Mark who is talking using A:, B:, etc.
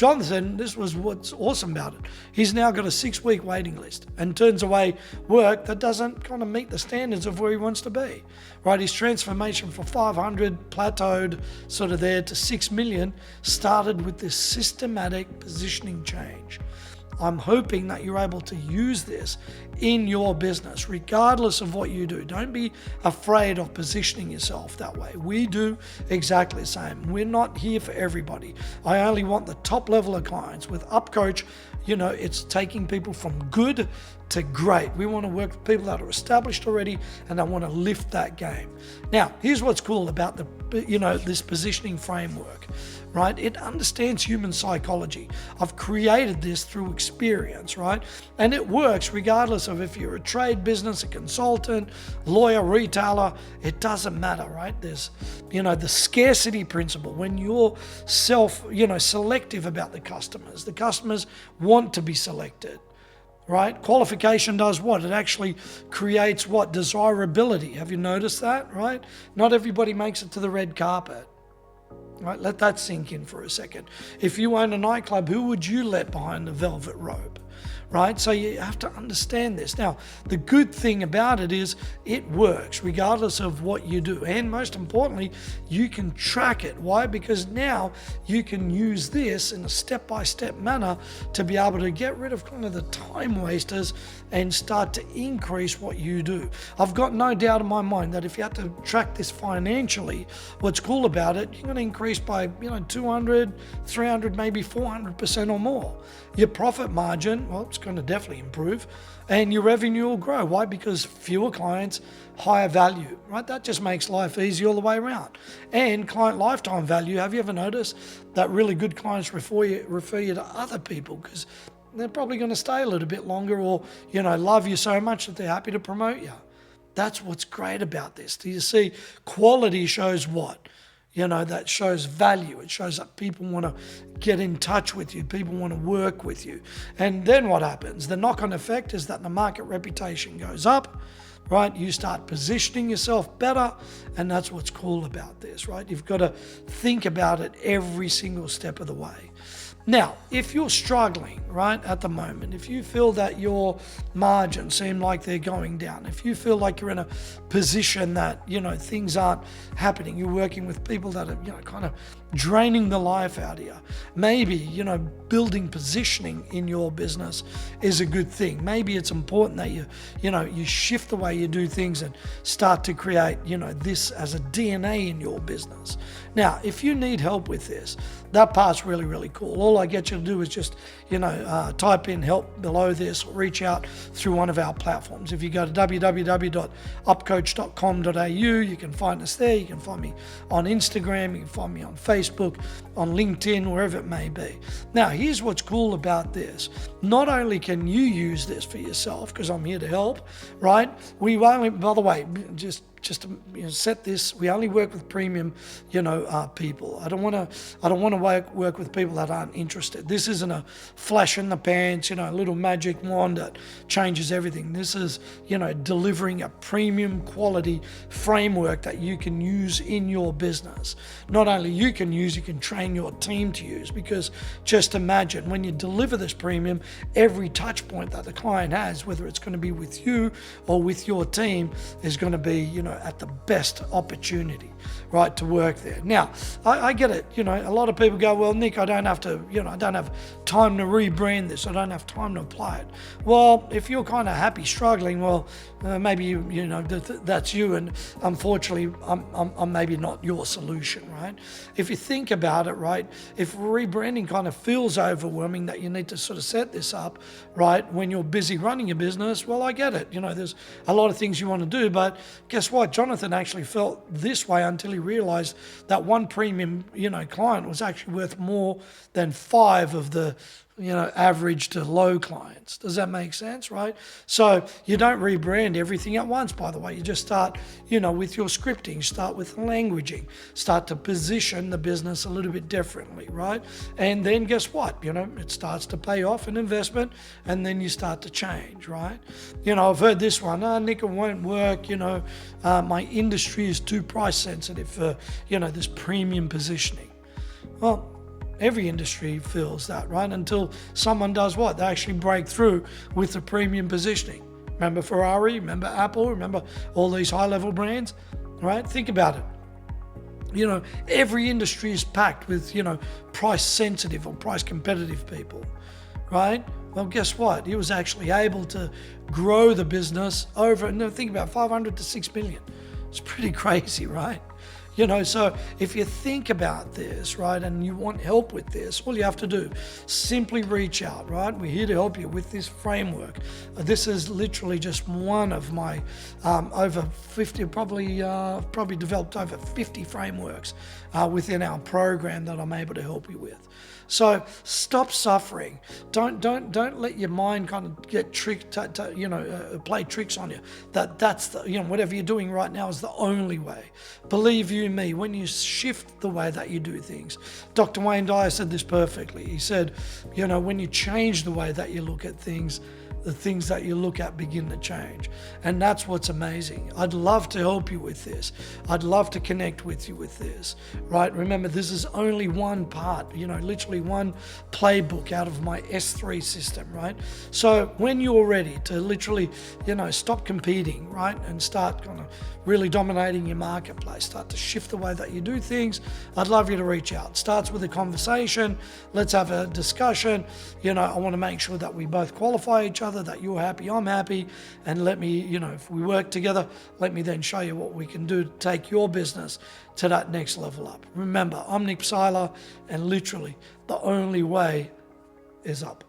A: Jonathan, this was what's awesome about it. He's now got a 6-week waiting list and turns away work that doesn't kind of meet the standards of where he wants to be, right? His transformation from 500 plateaued sort of there to 6 million started with this systematic positioning change. I'm hoping that you're able to use this in your business, regardless of what you do. Don't be afraid of positioning yourself that way. We do exactly the same. We're not here for everybody. I only want the top level of clients. With UpCoach, it's taking people from good to great. We want to work with people that are established already, and I want to lift that game. Now, here's what's cool about this positioning framework, right? It understands human psychology. I've created this through experience, right? And it works regardless of if you're a trade business, a consultant, lawyer, retailer, it doesn't matter, right? There's, the scarcity principle. When you're selective about the customers want to be selected. Right? Qualification does what? It actually creates what? Desirability. Have you noticed that? Right? Not everybody makes it to the red carpet. Right? Let that sink in for a second. If you own a nightclub, who would you let behind the velvet rope? Right? So you have to understand this. Now, the good thing about it is it works regardless of what you do. And most importantly, you can track it. Why? Because now you can use this in a step-by-step manner to be able to get rid of kind of the time wasters and start to increase what you do. I've got no doubt in my mind that if you have to track this financially, what's cool about it, you're going to increase by 200, 300, maybe 400% or more. Your profit margin, well, it's going to definitely improve, and your revenue will grow. Why? Because fewer clients, higher value, right? That just makes life easy all the way around. And client lifetime value, have you ever noticed that really good clients refer you to other people because they're probably going to stay a little bit longer or, love you so much that they're happy to promote you. That's what's great about this. Do you see? Quality shows what? That shows value. It shows that people want to get in touch with you. People want to work with you. And then what happens? The knock-on effect is that the market reputation goes up, right? You start positioning yourself better, and that's what's cool about this, right? You've got to think about it every single step of the way. Now, if you're struggling, right, at the moment, if you feel that your margins seem like they're going down, if you feel like you're in a position that, things aren't happening, you're working with people that are, kind of draining the life out of you, maybe, building positioning in your business is a good thing. Maybe it's important that you shift the way you do things and start to create, this as a DNA in your business. Now, if you need help with this, that part's really, really cool. All I get you to do is just, type in help below this, or reach out through one of our platforms. If you go to www.upcoach.com.au, you can find us there. You can find me on Instagram. You can find me on Facebook, on LinkedIn, wherever it may be. Now, here's what's cool about this. Not only can you use this for yourself, because I'm here to help, right? We only, by the way, just to set this, we only work with premium, people. I don't want to work with people that aren't interested. This isn't a flash in the pants, a little magic wand that changes everything. This is, delivering a premium quality framework that you can use in your business. Not only you can train your team to use, because just imagine when you deliver this premium, every touch point that the client has, whether it's going to be with you or with your team, is going to be, at the best opportunity, right, to work there. Now, I get it. A lot of people go, well, Nick, I don't have time to rebrand this. I don't have time to apply it. Well, if you're kind of happy struggling, well, maybe that's you, and unfortunately, I'm maybe not your solution, right? If you think about it, right, if rebranding kind of feels overwhelming, that you need to sort of set this up, right, when you're busy running your business, well, I get it. There's a lot of things you want to do, but guess what? Jonathan actually felt this way until he realized that one premium, client was actually worth more than 5 of the, average to low clients. Does that make sense, right? So you don't rebrand everything at once, by the way. You just start, with your scripting, start with languaging, start to position the business a little bit differently, right? And then guess what? It starts to pay off an investment, and then you start to change, right? I've heard this one, Nick, it won't work, my industry is too price sensitive for, this premium positioning. Well, Every industry feels that, right? Until someone does what? They actually break through with the premium positioning. Remember Ferrari, remember Apple, remember all these high-level brands, right? Think about it. You know, every industry is packed with, you know, price sensitive or price competitive people, right? Well, guess what? He was actually able to grow the business over, no, think about 500 to 6 million. It's pretty crazy, right? You know, so if you think about this, right, and you want help with this, all you have to do, simply reach out, right? We're here to help you with this framework. This is literally just one of my over 50, probably developed over 50 frameworks within our program that I'm able to help you with. So stop suffering. Don't let your mind kind of get tricked, play tricks on you. That's the, you know, whatever you're doing right now is the only way. Believe you me, when you shift the way that you do things, Dr. Wayne Dyer said this perfectly. He said, you know, when you change the way that you look at things, the things that you look at begin to change. And that's what's amazing. I'd love to help you with this. I'd love to connect with you with this, right? Remember, this is only one part, you know, literally one playbook out of my S3 system, right? So when you're ready to literally, you know, stop competing, right? And start kind of really dominating your marketplace, start to shift the way that you do things, I'd love you to reach out. It starts with a conversation. Let's have a discussion. You know, I want to make sure that we both qualify each other, that you're happy, I'm happy, and let me, you know, if we work together, let me then show you what we can do to take your business to that next level up. Remember, I'm Psaila, and literally the only way is up.